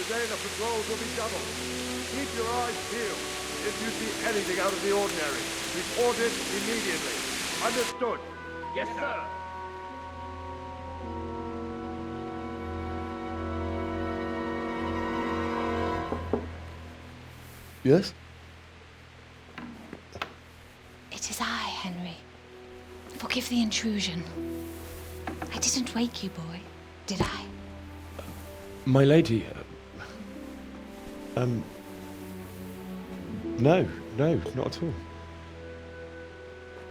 today the patrols will be doubled. Keep your eyes peeled. If you see anything out of the ordinary, report it immediately. Understood? Yes, sir. Yes? It is I, Henry. Forgive the intrusion. I didn't wake you, boy, did I? My lady, no, not at all.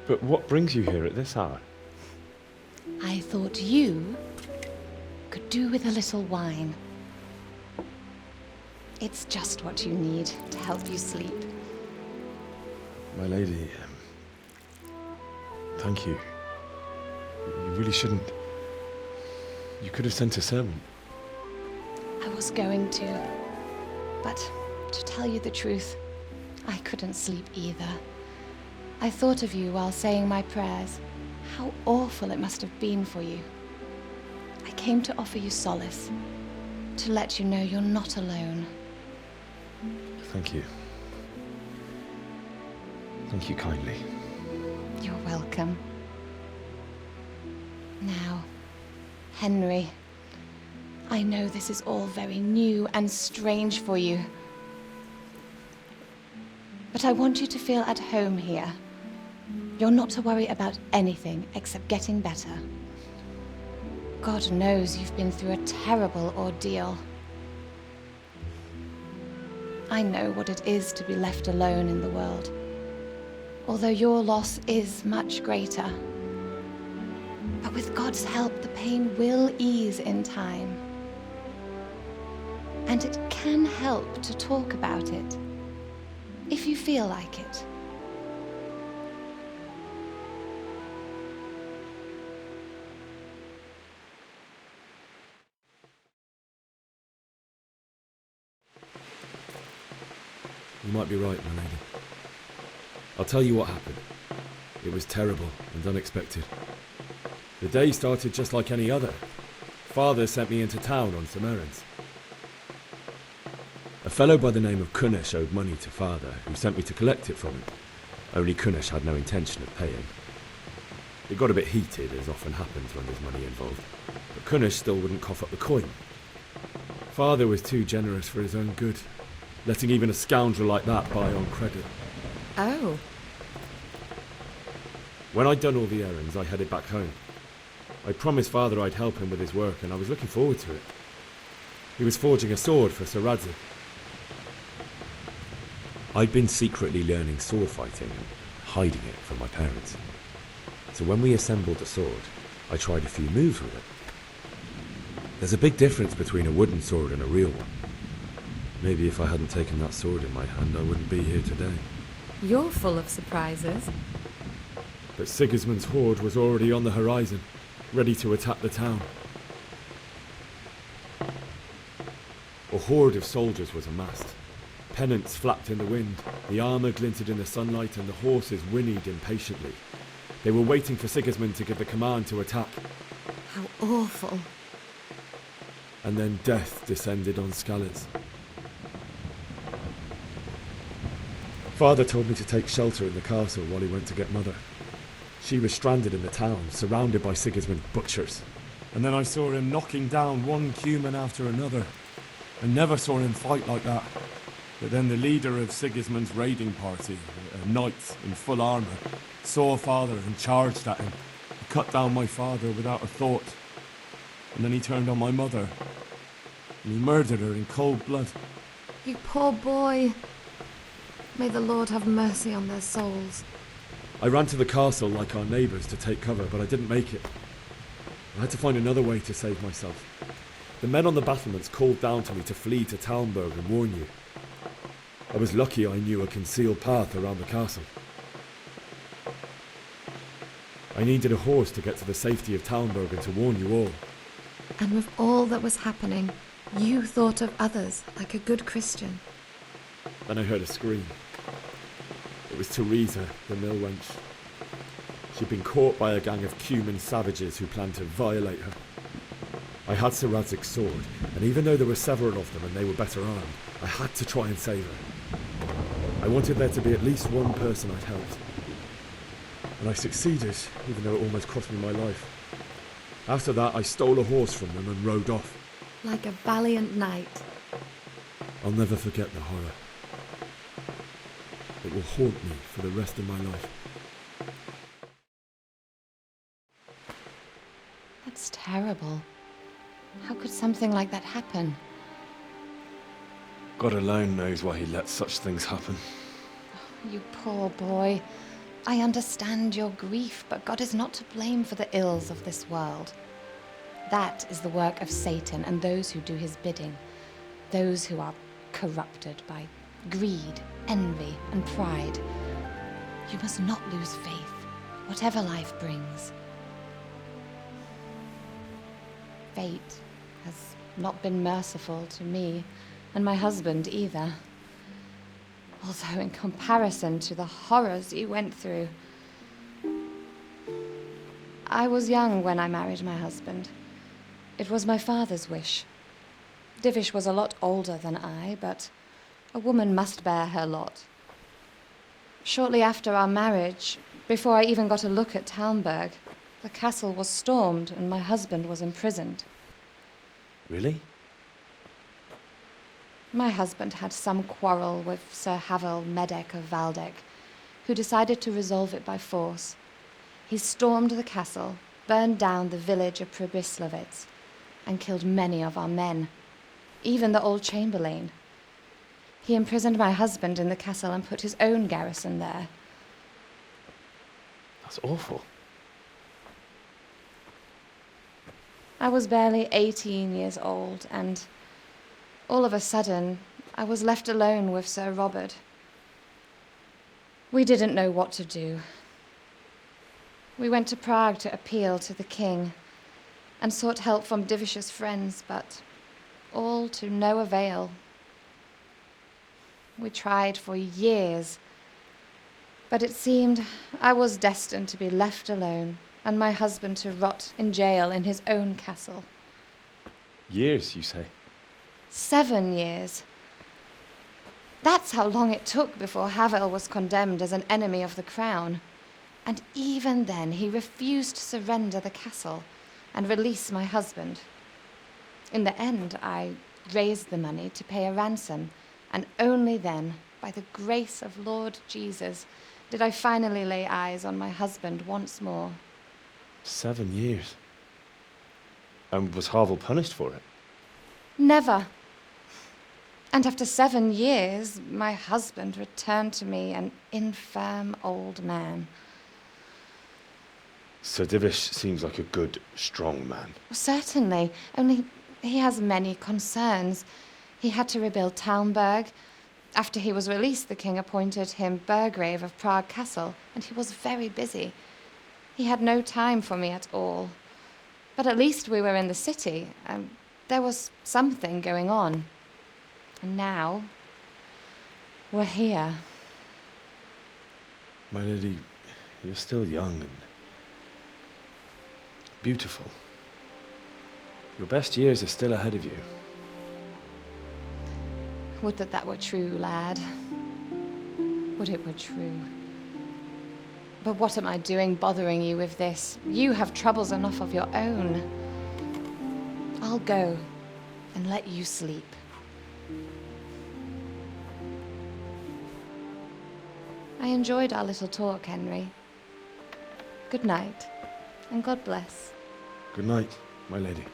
But what brings you here at this hour? I thought you could do with a little wine. It's just what you need to help you sleep. My lady, thank you. You really shouldn't. You could have sent a servant. I was going to, but to tell you the truth, I couldn't sleep either. I thought of you while saying my prayers. How awful it must have been for you. I came to offer you solace, to let you know you're not alone. Thank you. Thank you kindly. You're welcome. Now, Henry, I know this is all very new and strange for you, but I want you to feel at home here. You're not to worry about anything except getting better. God knows you've been through a terrible ordeal. I know what it is to be left alone in the world, although your loss is much greater. But with God's help, the pain will ease in time. And it can help to talk about it, if you feel like it. You might be right, my lady. I'll tell you what happened. It was terrible and unexpected. The day started just like any other. Father sent me into town on some errands. A fellow by the name of Kunish owed money to Father, who sent me to collect it from him. Only Kunish had no intention of paying. It got a bit heated, as often happens when there's money involved, but Kunish still wouldn't cough up the coin. Father was too generous for his own good, letting even a scoundrel like that buy on credit. Oh. When I'd done all the errands, I headed back home. I promised Father I'd help him with his work, and I was looking forward to it. He was forging a sword for Sir Radzik. I'd been secretly learning sword fighting and hiding it from my parents. So when we assembled the sword, I tried a few moves with it. There's a big difference between a wooden sword and a real one. Maybe if I hadn't taken that sword in my hand, I wouldn't be here today. You're full of surprises. But Sigismund's horde was already on the horizon, ready to attack the town. A horde of soldiers was amassed. Pennants flapped in the wind, the armour glinted in the sunlight, and the horses whinnied impatiently. They were waiting for Sigismund to give the command to attack. How awful. And then death descended on Skalitz. Father told me to take shelter in the castle while he went to get Mother. She was stranded in the town, surrounded by Sigismund's butchers. And then I saw him knocking down one Cuman after another. I never saw him fight like that. But then the leader of Sigismund's raiding party, a knight in full armour, saw Father and charged at him. He cut down my father without a thought. And then he turned on my mother. And he murdered her in cold blood. You poor boy. May the Lord have mercy on their souls. I ran to the castle like our neighbours to take cover, but I didn't make it. I had to find another way to save myself. The men on the battlements called down to me to flee to Talmberg and warn you. I was lucky I knew a concealed path around the castle. I needed a horse to get to the safety of Talmberg and to warn you all. And with all that was happening, you thought of others like a good Christian. Then I heard a scream. It was Teresa, the mill wench. She'd been caught by a gang of Cuman savages who planned to violate her. I had Sir Radzig's sword, and even though there were several of them and they were better armed, I had to try and save her. I wanted there to be at least one person I'd helped. And I succeeded, even though it almost cost me my life. After that, I stole a horse from them and rode off. Like a valiant knight. I'll never forget the horror. It will haunt me for the rest of my life. That's terrible. How could something like that happen? God alone knows why he lets such things happen. You poor boy. I understand your grief, but God is not to blame for the ills of this world. That is the work of Satan and those who do his bidding. Those who are corrupted by greed, envy, and pride. You must not lose faith, whatever life brings. Fate has not been merciful to me, and my husband either. Although in comparison to the horrors you went through. I was young when I married my husband. It was my father's wish. Divish was a lot older than I, but a woman must bear her lot. Shortly after our marriage, before I even got a look at Talmberg, the castle was stormed and my husband was imprisoned. Really? My husband had some quarrel with Sir Havel Medek of Valdek, who decided to resolve it by force. He stormed the castle, burned down the village of Pribyslavitz, and killed many of our men, even the old chamberlain. He imprisoned my husband in the castle and put his own garrison there. That's awful. I was barely 18 years old, and all of a sudden, I was left alone with Sir Robert. We didn't know what to do. We went to Prague to appeal to the king and sought help from Divish's friends, but all to no avail. We tried for years, but it seemed I was destined to be left alone and my husband to rot in jail in his own castle. Years, you say? 7 years. That's how long it took before Havel was condemned as an enemy of the crown. And even then, he refused to surrender the castle and release my husband. In the end, I raised the money to pay a ransom, and only then, by the grace of Lord Jesus, did I finally lay eyes on my husband once more. 7 years. And was Havel punished for it? Never. And after 7 years, my husband returned to me an infirm old man. Sir Divish seems like a good, strong man. Certainly, only he has many concerns. He had to rebuild Talmberg. After he was released, the king appointed him Burgrave of Prague Castle, and he was very busy. He had no time for me at all. But at least we were in the city, and there was something going on. And now, we're here. My lady, you're still young and beautiful. Your best years are still ahead of you. Would that that were true, lad. Would it were true. But what am I doing bothering you with this? You have troubles enough of your own. I'll go and let you sleep. I enjoyed our little talk, Henry. Good night, and God bless. Good night, my lady.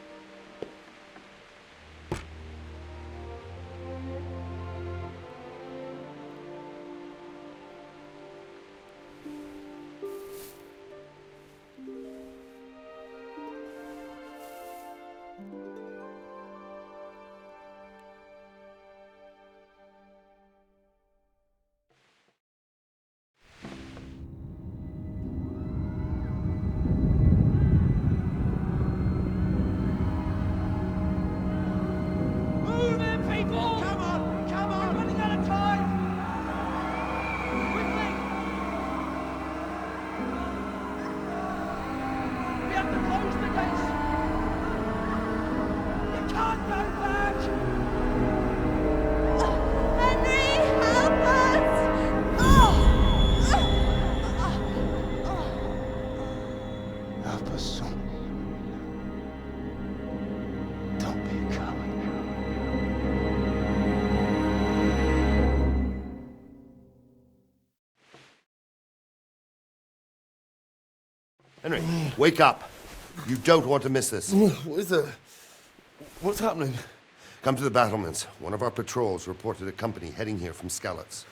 Henry, wake up. You don't want to miss this. What is it? What's happening? Come to the battlements. One of our patrols reported a company heading here from Skalitz.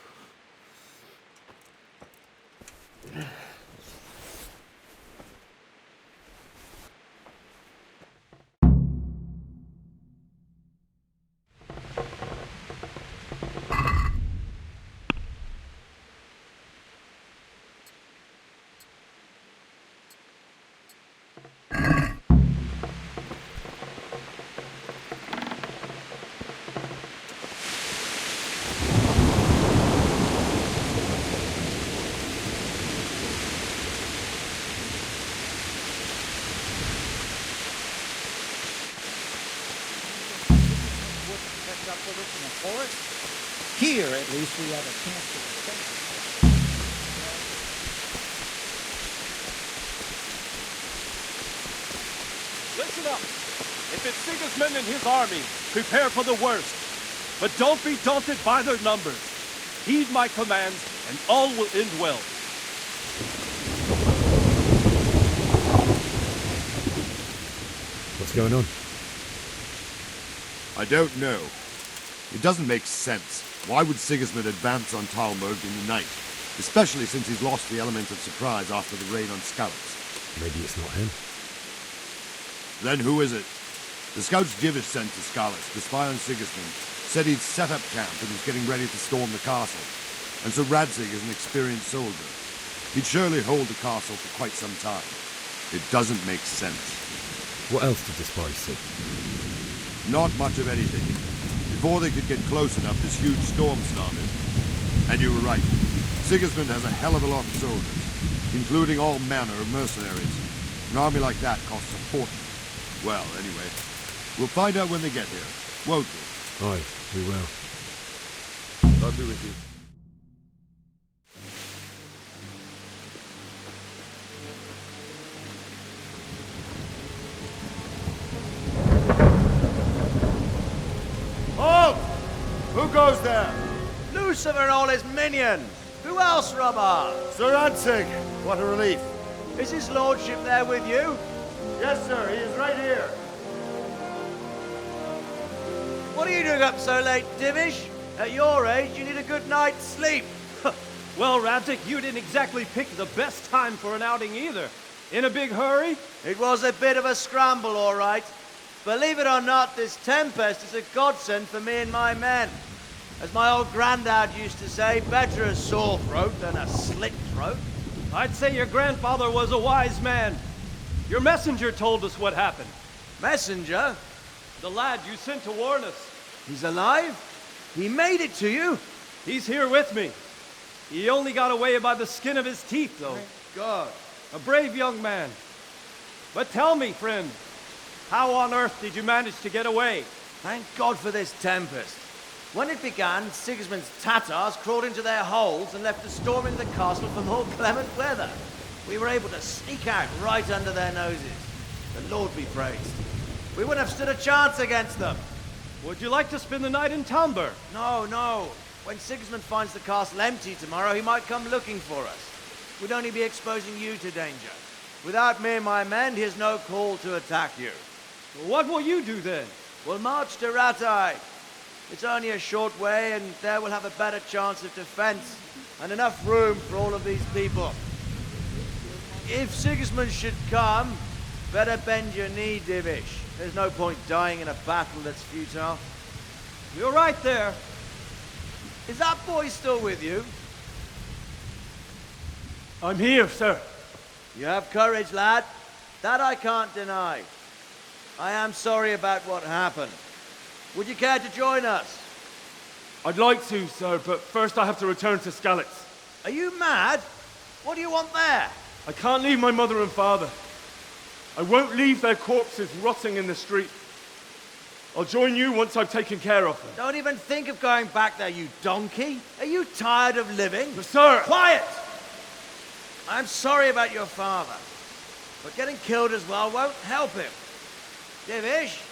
Here, at least, we have a chance to defend. Listen up. If it's Sigismund and his army, prepare for the worst. But don't be daunted by their numbers. Heed my commands, and all will end well. What's going on? I don't know. It doesn't make sense. Why would Sigismund advance on Talmberg in the night? Especially since he's lost the element of surprise after the raid on Skalitz. Maybe it's not him. Then who is it? The scouts Divish sent to Skalitz to spy on Sigismund said he'd set up camp and was getting ready to storm the castle. And so Radzig is an experienced soldier. He'd surely hold the castle for quite some time. It doesn't make sense. What else did the spies see? Not much of anything. Before they could get close enough, this huge storm started. And you were right. Sigismund has a hell of a lot of soldiers, including all manner of mercenaries. An army like that costs a fortune. Well, anyway, we'll find out when they get here, won't we? Aye, we will. I'll be with you. Halt! Who goes there? Lucifer and all his minions! Who else, Robert? Sir Radzig! What a relief. Is his lordship there with you? Yes, sir. He is right here. What are you doing up so late, Divish? At your age, you need a good night's sleep. Well, Radzig, you didn't exactly pick the best time for an outing either. In a big hurry? It was a bit of a scramble, all right. Believe it or not, this tempest is a godsend for me and my men. As my old granddad used to say, better a sore throat than a slit throat. I'd say your grandfather was a wise man. Your messenger told us what happened. Messenger? The lad you sent to warn us. He's alive? He made it to you? He's here with me. He only got away by the skin of his teeth, though. Thank God. A brave young man. But tell me, friend, how on earth did you manage to get away? Thank God for this tempest. When it began, Sigismund's Tatars crawled into their holes and left us storming the castle for more clement weather. We were able to sneak out right under their noses. The Lord be praised. We wouldn't have stood a chance against them. Would you like to spend the night in Talmberg? No, no. When Sigismund finds the castle empty tomorrow, he might come looking for us. We'd only be exposing you to danger. Without me and my men, he has no call to attack you. What will you do then? We'll march to Ratai. It's only a short way, and there we'll have a better chance of defense and enough room for all of these people. If Sigismund should come, better bend your knee, Divish. There's no point dying in a battle that's futile. You're right there. Is that boy still with you? I'm here, sir. You have courage, lad. That I can't deny. I am sorry about what happened. Would you care to join us? I'd like to, sir, but first I have to return to Skalitz. Are you mad? What do you want there? I can't leave my mother and father. I won't leave their corpses rotting in the street. I'll join you once I've taken care of them. Don't even think of going back there, you donkey. Are you tired of living? But sir! Quiet! I'm sorry about your father, but getting killed as well won't help him. Divish,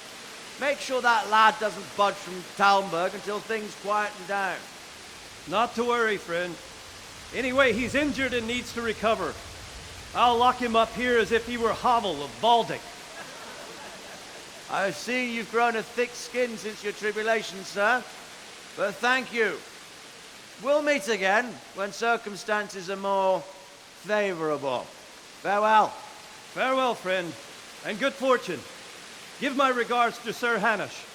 make sure that lad doesn't budge from Talmberg until things quieten down. Not to worry, friend. Anyway, he's injured and needs to recover. I'll lock him up here as if he were Hovel of Baldic. I've seen you've grown a thick skin since your tribulation, sir. But thank you. We'll meet again when circumstances are more favorable. Farewell. Farewell, friend, and good fortune. Give my regards to Sir Hanush.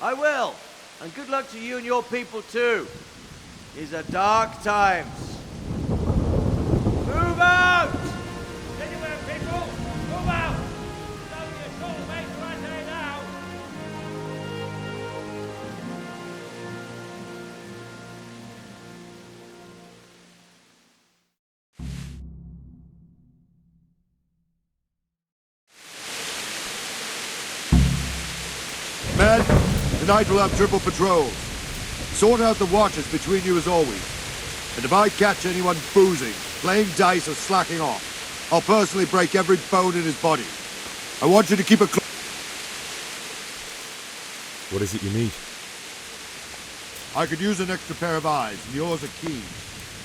I will. And good luck to you and your people too. These are dark times. Move out! Anywhere, people! Move out! It's only a short way to Rattay now. Men, tonight we'll have triple patrols. Sort out the watches between you as always. And if I catch anyone boozing, playing dice or slacking off, I'll personally break every bone in his body. I want you to keep a What is it you need? I could use an extra pair of eyes, and yours are keen.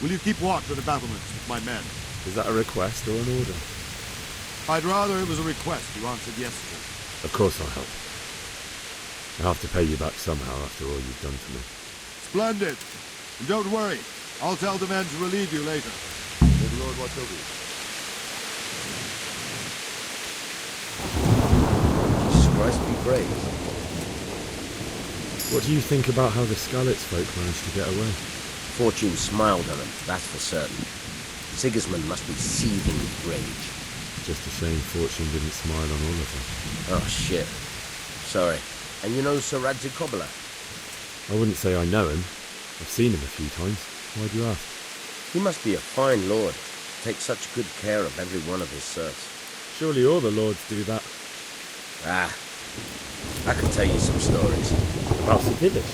Will you keep watch on the battlements with my men? Is that a request or an order? I'd rather it was a request you answered yes to. Of course I'll help. I'll have to pay you back somehow after all you've done for me. Splendid. And don't worry, I'll tell the men to relieve you later. May the Lord watch over you. Jesus Christ be praised. What do you think about how the Skalitz folk managed to get away? Fortune smiled on them, that's for certain. Sigismund must be seething with rage. Just a shame Fortune didn't smile on all of them. Oh, shit. Sorry. And you know Sir Radzig Kobyla? I wouldn't say I know him. I've seen him a few times. Why do you ask? He must be a fine lord. Takes such good care of every one of his serfs. Surely all the lords do that. Ah, I can tell you some stories. About the village?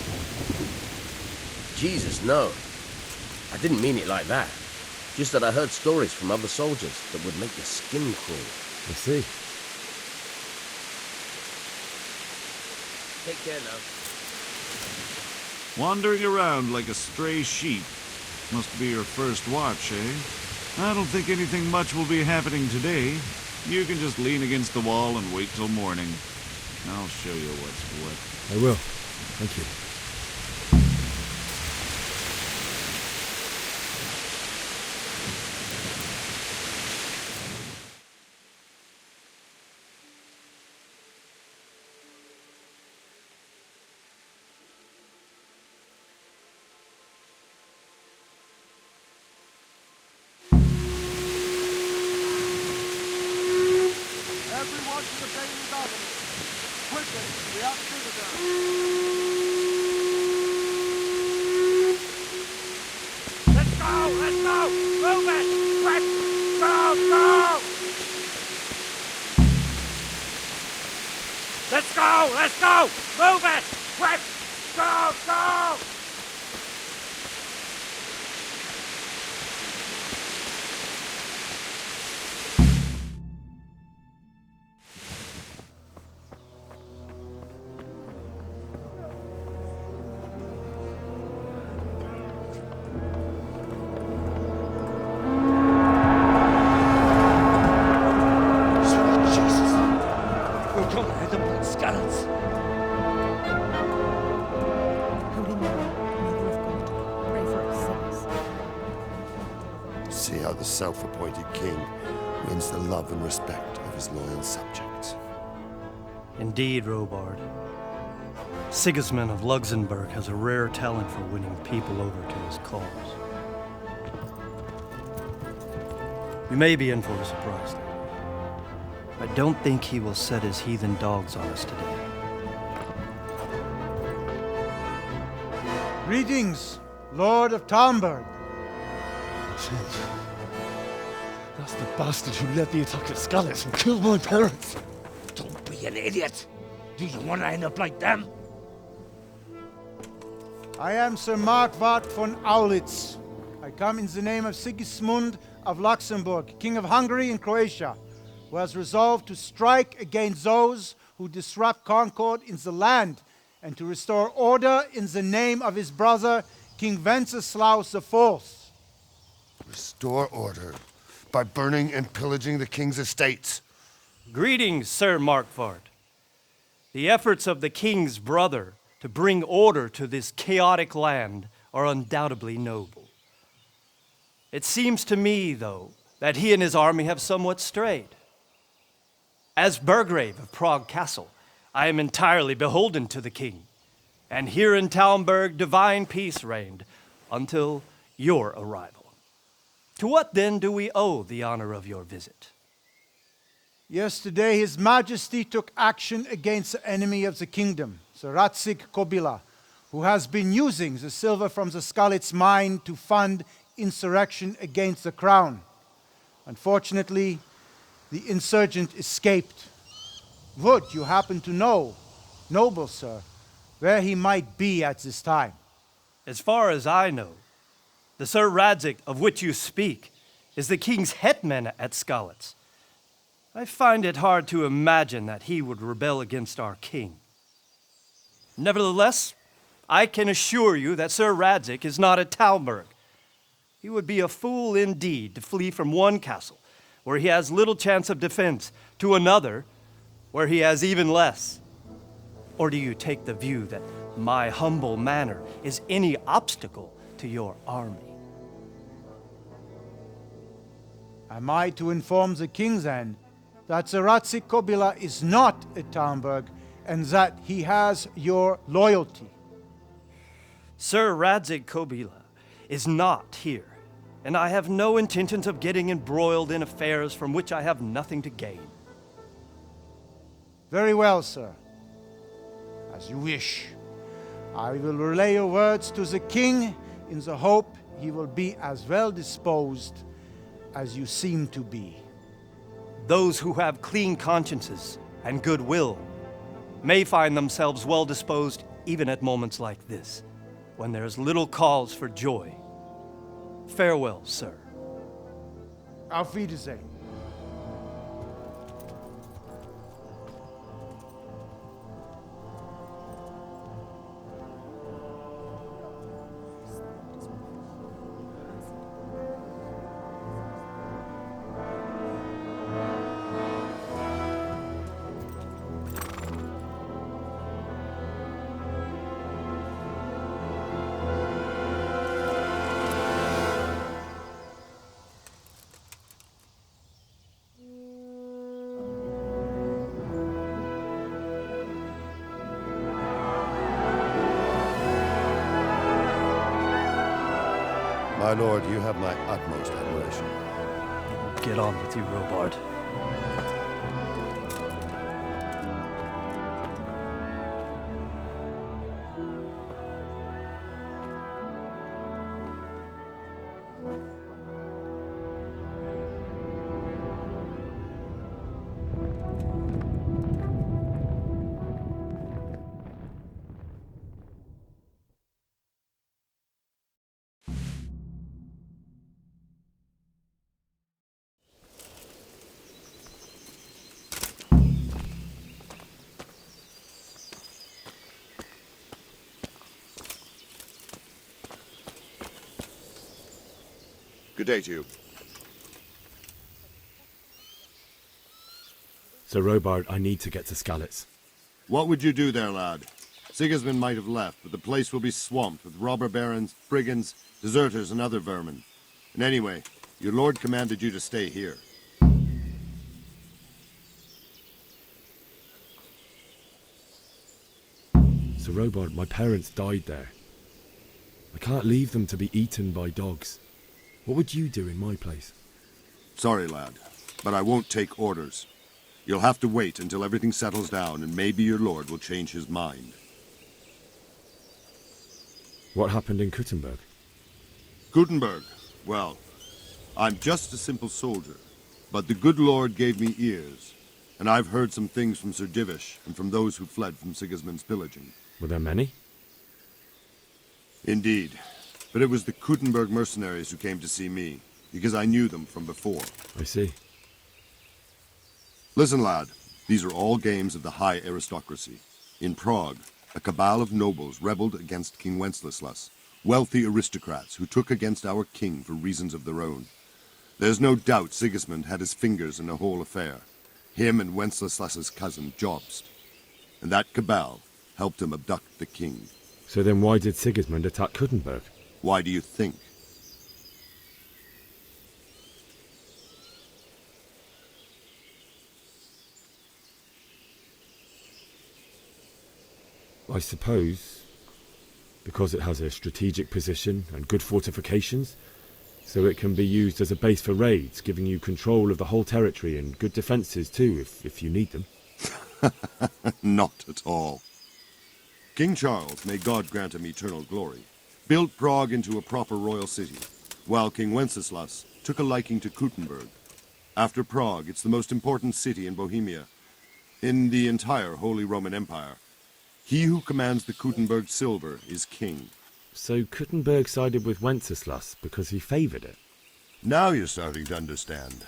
Jesus, no. I didn't mean it like that. Just that I heard stories from other soldiers that would make your skin crawl. I see. Take care now. Wandering around like a stray sheep. Must be your first watch, eh? I don't think anything much will be happening today. You can just lean against the wall and wait till morning. I'll show you what's what. I will. Thank you. Everyone to the Bailey Battle. Quickly, we have visitors. Let's go! Let's go! Move it! Quick! Go! Go! Let's go! Let's go! Move it! Quick! Go! Go! See how the self-appointed king wins the love and respect of his loyal subjects. Indeed, Robard. Sigismund of Luxembourg has a rare talent for winning people over to his cause. We may be in for a surprise, though. I don't think he will set his heathen dogs on us today. Greetings, Lord of Talmberg. That's the bastard who led the attack at Skalitz and killed my parents. Don't be an idiot. Do you want to end up like them? I am Sir Markwart von Aulitz. I come in the name of Sigismund of Luxembourg, King of Hungary and Croatia, who has resolved to strike against those who disrupt concord in the land and to restore order in the name of his brother, King Wenceslaus IV. Restore order? by burning and pillaging the king's estates. Greetings, Sir Markvart. The efforts of the king's brother to bring order to this chaotic land are undoubtedly noble. It seems to me, though, that he and his army have somewhat strayed. As Burgrave of Prague Castle, I am entirely beholden to the king, and here in Talmberg divine peace reigned until your arrival. To what then do we owe the honor of your visit? Yesterday, His Majesty took action against the enemy of the kingdom, the Ratsig Kobila, who has been using the silver from the Skalitz mine to fund insurrection against the crown. Unfortunately, the insurgent escaped. Would you happen to know, noble sir, where he might be at this time? As far as I know, the Sir Radzik of which you speak is the king's hetman at Skalitz. I find it hard to imagine that he would rebel against our king. Nevertheless, I can assure you that Sir Radzik is not at Talmberg. He would be a fool indeed to flee from one castle, where he has little chance of defense, to another, where he has even less. Or do you take the view that my humble manner is any obstacle to your army? Am I to inform the king then that the Ratsig Kobila is not at Talmberg and that he has your loyalty? Sir Radzik Kobila is not here, and I have no intentions of getting embroiled in affairs from which I have nothing to gain. Very well, sir. As you wish. I will relay your words to the king in the hope he will be as well disposed as you seem to be. Those who have clean consciences and goodwill may find themselves well disposed even at moments like this, when there is little cause for joy. Farewell, sir. Auf Wiedersehen. My lord, you have my utmost admiration. Get on with you, Robard. Good day to you. Sir Robard, I need to get to Skalitz. What would you do there, lad? Sigismund might have left, but the place will be swamped with robber barons, brigands, deserters, and other vermin. And anyway, your lord commanded you to stay here. Sir Robard, my parents died there. I can't leave them to be eaten by dogs. What would you do in my place? Sorry, lad, but I won't take orders. You'll have to wait until everything settles down, and maybe your lord will change his mind. What happened in Kuttenberg? Gutenberg? Well, I'm just a simple soldier, but the good lord gave me ears, and I've heard some things from Sir Divish and from those who fled from Sigismund's pillaging. Were there many? Indeed. But it was the Kuttenberg mercenaries who came to see me, because I knew them from before. I see. Listen, lad, these are all games of the high aristocracy. In Prague, a cabal of nobles rebelled against King Wenceslas, wealthy aristocrats who took against our king for reasons of their own. There's no doubt Sigismund had his fingers in the whole affair. Him and Wenceslas's cousin, Jobst. And that cabal helped him abduct the king. So then why did Sigismund attack Kuttenberg? Why do you think? I suppose because it has a strategic position and good fortifications, so it can be used as a base for raids, giving you control of the whole territory and good defences too, if you need them. Not at all. King Charles, may God grant him eternal glory, built Prague into a proper royal city, while King Wenceslas took a liking to Kuttenberg. After Prague, it's the most important city in Bohemia, in the entire Holy Roman Empire. He who commands the Kuttenberg silver is king. So Kuttenberg sided with Wenceslas because he favoured it? Now you're starting to understand.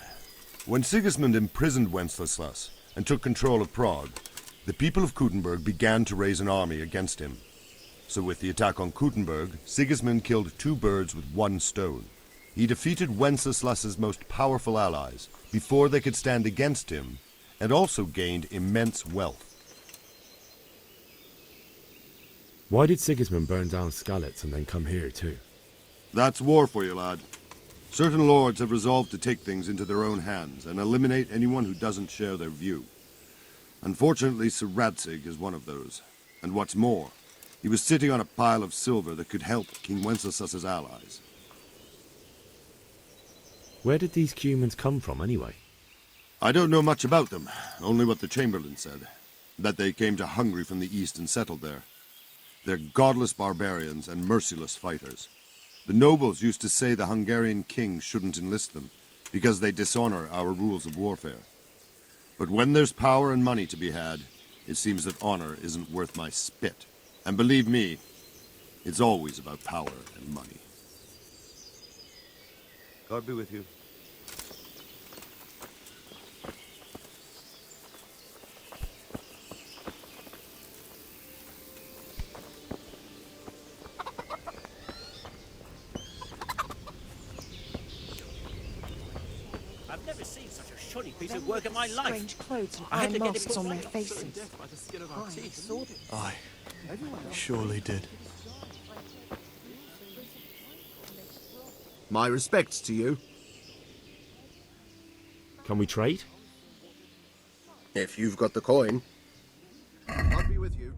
When Sigismund imprisoned Wenceslas and took control of Prague, the people of Kuttenberg began to raise an army against him. So with the attack on Kuttenberg, Sigismund killed 2 birds with 1 stone. He defeated Wenceslas's most powerful allies before they could stand against him, and also gained immense wealth. Why did Sigismund burn down Skalitz and then come here too? That's war for you, lad. Certain lords have resolved to take things into their own hands and eliminate anyone who doesn't share their view. Unfortunately, Sir Radzig is one of those. And what's more, he was sitting on a pile of silver that could help King Wenceslas's allies. Where did these Cumans come from anyway? I don't know much about them, only what the Chamberlain said. That they came to Hungary from the east and settled there. They're godless barbarians and merciless fighters. The nobles used to say the Hungarian king shouldn't enlist them, because they dishonor our rules of warfare. But when there's power and money to be had, it seems that honor isn't worth my spit. And believe me, it's always about power and money. God be with you. I've never seen such a shoddy piece of work in my life. Strange clothes and I had iron to get it masks put on their right up. faces. Aye, surely did. My respects to you. Can we trade? If you've got the coin. I'll be with you.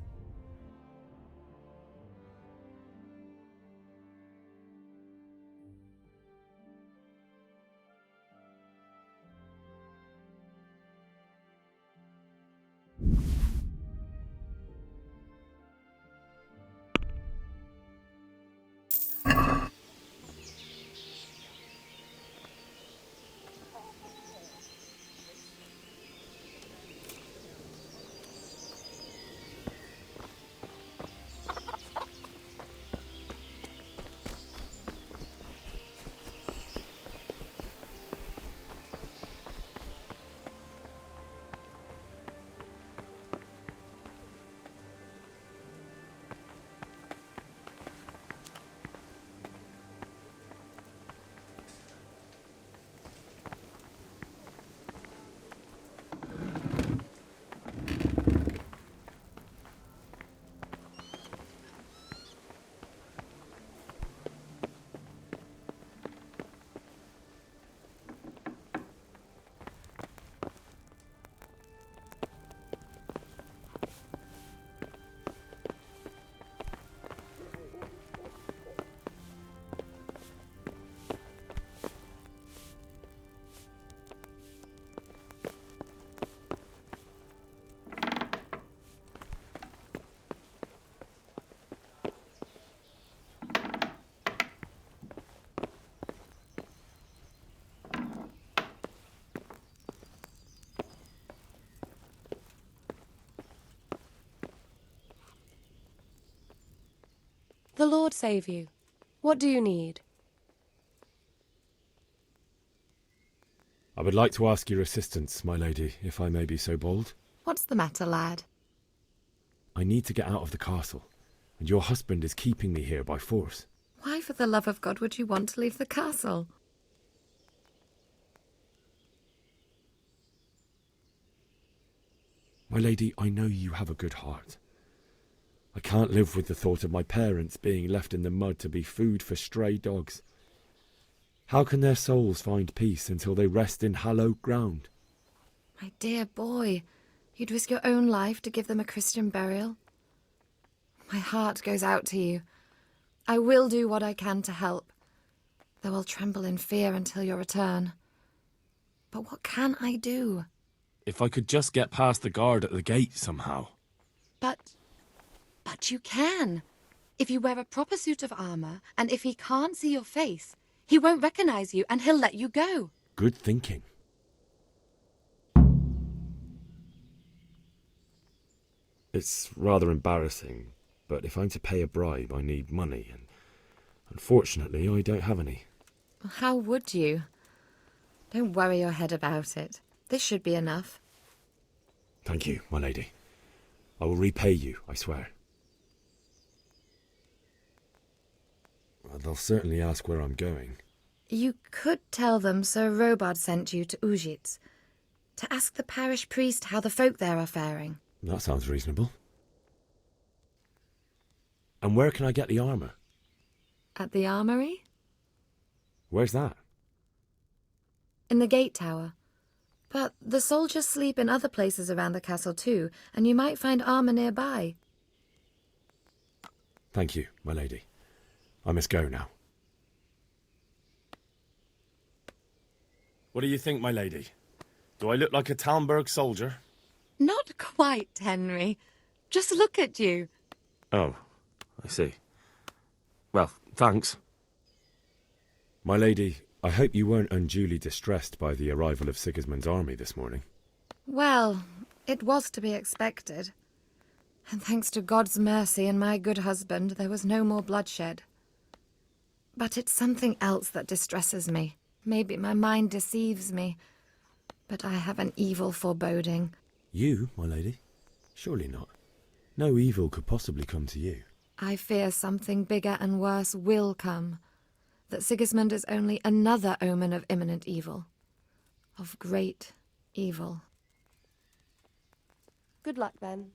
The Lord save you. What do you need? I would like to ask your assistance, my lady, if I may be so bold. What's the matter, lad? I need to get out of the castle, and your husband is keeping me here by force. Why, for the love of God, would you want to leave the castle? My lady, I know you have a good heart. I can't live with the thought of my parents being left in the mud to be food for stray dogs. How can their souls find peace until they rest in hallowed ground? My dear boy, you'd risk your own life to give them a Christian burial. My heart goes out to you. I will do what I can to help, though I'll tremble in fear until your return. But what can I do? If I could just get past the guard at the gate somehow. But you can. If you wear a proper suit of armor, and if he can't see your face, he won't recognize you and he'll let you go. Good thinking. It's rather embarrassing, but if I'm to pay a bribe, I need money, and unfortunately I don't have any. How would you? Don't worry your head about it. This should be enough. Thank you, my lady. I will repay you, I swear. They'll certainly ask where I'm going. You could tell them Sir Robard sent you to Ujits, to ask the parish priest how the folk there are faring. That sounds reasonable. And where can I get the armour? At the armoury? Where's that? In the gate tower. But the soldiers sleep in other places around the castle too, and you might find armour nearby. Thank you, my lady. I must go now. What do you think, my lady? Do I look like a Talmberg soldier? Not quite, Henry. Just look at you. Oh, I see. Well, thanks. My lady, I hope you weren't unduly distressed by the arrival of Sigismund's army this morning. Well, it was to be expected. And thanks to God's mercy and my good husband, there was no more bloodshed. But it's something else that distresses me. Maybe my mind deceives me. But I have an evil foreboding. You, my lady? Surely not. No evil could possibly come to you. I fear something bigger and worse will come. That Sigismund is only another omen of imminent evil. Of great evil. Good luck, then.